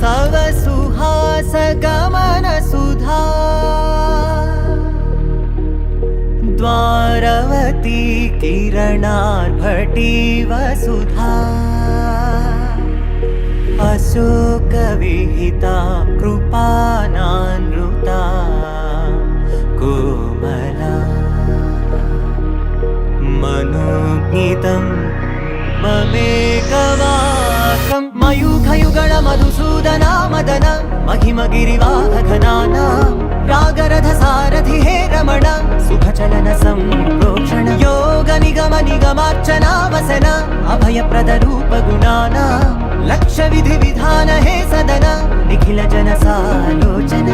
सव सुहास गमन सुधा द्वारवती किरणार्भटी वसुधा अशोक विहिता कृपानानृता कोमला मनोज्ञितं ममेकवाकं मयूखयुगल मधुसूदना मदन महिमगिरिवाहघनाना रागरथ सारथि हे रमण सुखचलन संप्रोक्षण योग निगम निगमार्चना वसन अभयप्रद रूप गुणाना लक्ष्य विधि विधान हे सदन निखिल जन सालोचन